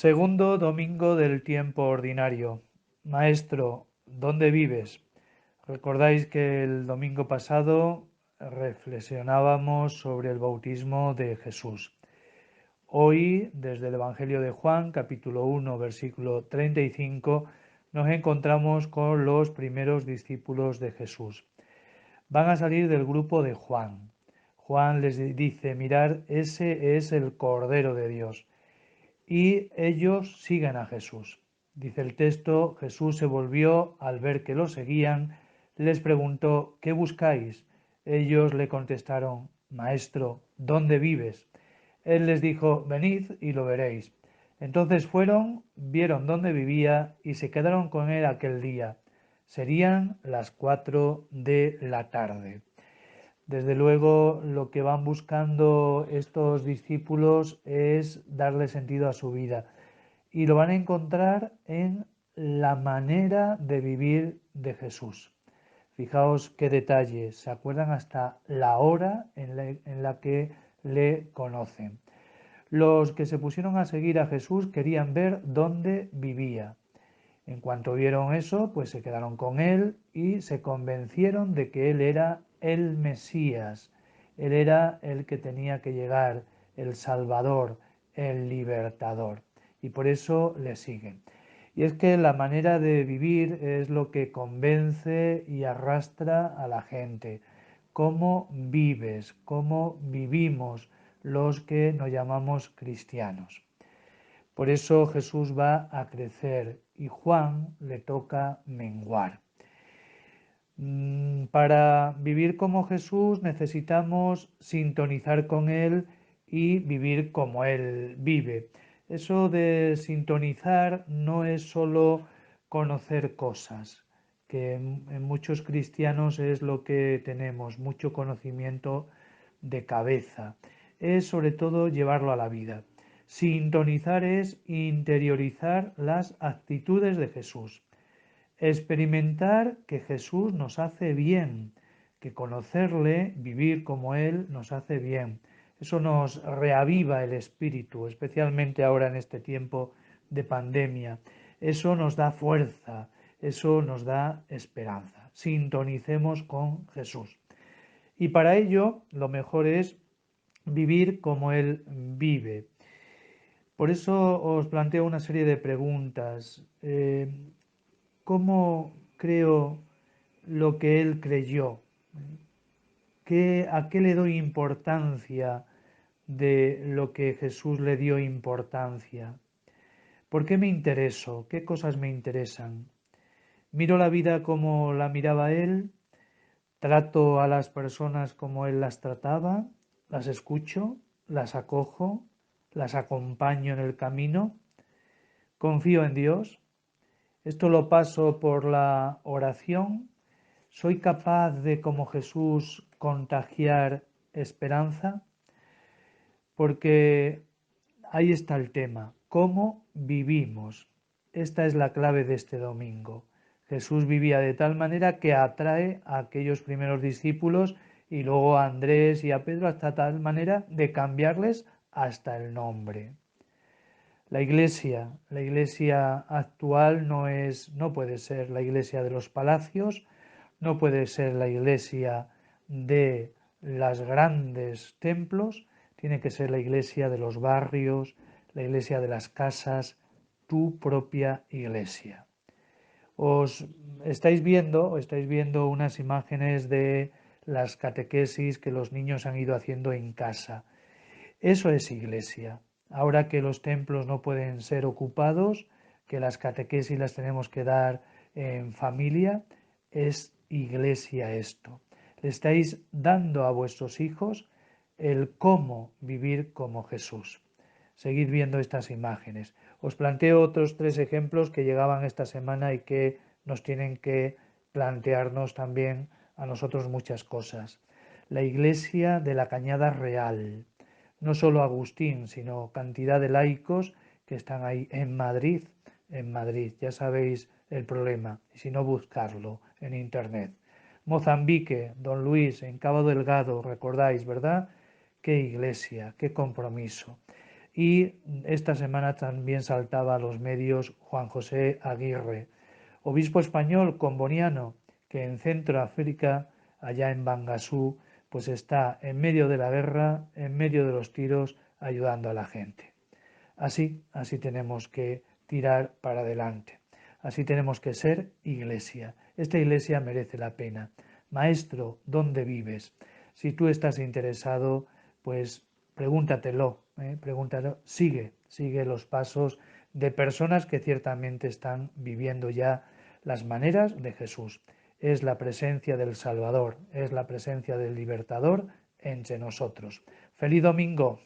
Segundo domingo del tiempo ordinario. Maestro, ¿dónde vives? Recordáis que el domingo pasado reflexionábamos sobre el bautismo de Jesús. Hoy, desde el Evangelio de Juan, capítulo 1, versículo 35, nos encontramos con los primeros discípulos de Jesús. Van a salir del grupo de Juan. Juan les dice, mirad, ese es el Cordero de Dios. Y ellos siguen a Jesús. Dice el texto, Jesús se volvió al ver que lo seguían, les preguntó, ¿qué buscáis? Ellos le contestaron, Maestro, ¿dónde vives? Él les dijo, venid y lo veréis. Entonces fueron, vieron dónde vivía y se quedaron con él aquel día. Serían las 4 de la tarde. Desde luego, lo que van buscando estos discípulos es darle sentido a su vida y lo van a encontrar en la manera de vivir de Jesús. Fijaos qué detalle, se acuerdan hasta la hora en la que le conocen. Los que se pusieron a seguir a Jesús querían ver dónde vivía. En cuanto vieron eso, pues se quedaron con él y se convencieron de que él era el Mesías, él era el que tenía que llegar, el Salvador, el Libertador. Y por eso le siguen. Y es que la manera de vivir es lo que convence y arrastra a la gente. ¿Cómo vives? ¿Cómo vivimos los que nos llamamos cristianos? Por eso Jesús va a crecer y Juan le toca menguar. Para vivir como Jesús necesitamos sintonizar con Él y vivir como Él vive. Eso de sintonizar no es solo conocer cosas, que en muchos cristianos es lo que tenemos, mucho conocimiento de cabeza. Es sobre todo llevarlo a la vida. Sintonizar es interiorizar las actitudes de Jesús. Experimentar que Jesús nos hace bien, que conocerle, vivir como Él, nos hace bien. Eso nos reaviva el espíritu, especialmente ahora en este tiempo de pandemia. Eso nos da fuerza, eso nos da esperanza. Sintonicemos con Jesús. Y para ello, lo mejor es vivir como Él vive. Por eso os planteo una serie de preguntas. ¿Cómo creo lo que él creyó? ¿A qué le doy importancia de lo que Jesús le dio importancia? ¿Por qué me intereso? ¿Qué cosas me interesan? ¿Miro la vida como la miraba él? ¿Trato a las personas como él las trataba? ¿Las escucho? ¿Las acojo? ¿Las acompaño en el camino? ¿Confío en Dios? Esto lo paso por la oración. ¿Soy capaz de, como Jesús, contagiar esperanza? Porque ahí está el tema. ¿Cómo vivimos? Esta es la clave de este domingo. Jesús vivía de tal manera que atrae a aquellos primeros discípulos y luego a Andrés y a Pedro hasta tal manera de cambiarles hasta el nombre. La iglesia actual no puede ser la iglesia de los palacios, no puede ser la iglesia de los grandes templos, tiene que ser la iglesia de los barrios, la iglesia de las casas, tu propia iglesia. Estáis viendo unas imágenes de las catequesis que los niños han ido haciendo en casa. Eso es iglesia. Ahora que los templos no pueden ser ocupados, que las catequesis las tenemos que dar en familia, es iglesia esto. Le estáis dando a vuestros hijos el cómo vivir como Jesús. Seguid viendo estas imágenes. Os planteo otros 3 ejemplos que llegaban esta semana y que nos tienen que plantearnos también a nosotros muchas cosas. La iglesia de la Cañada Real. No solo Agustín, sino cantidad de laicos que están ahí en Madrid. En Madrid, ya sabéis el problema, y si no, buscarlo en internet. Mozambique, Don Luis, en Cabo Delgado, recordáis, ¿verdad? Qué iglesia, qué compromiso. Y esta semana también saltaba a los medios Juan José Aguirre, obispo español comboniano, que en Centroáfrica, allá en Bangasú, pues está en medio de la guerra, en medio de los tiros, ayudando a la gente. Así tenemos que tirar para adelante. Así tenemos que ser iglesia. Esta iglesia merece la pena. Maestro, ¿dónde vives? Si tú estás interesado, pues pregúntatelo, pregúntatelo. Sigue los pasos de personas que ciertamente están viviendo ya las maneras de Jesús. Es la presencia del Salvador, es la presencia del Libertador entre nosotros. ¡Feliz domingo!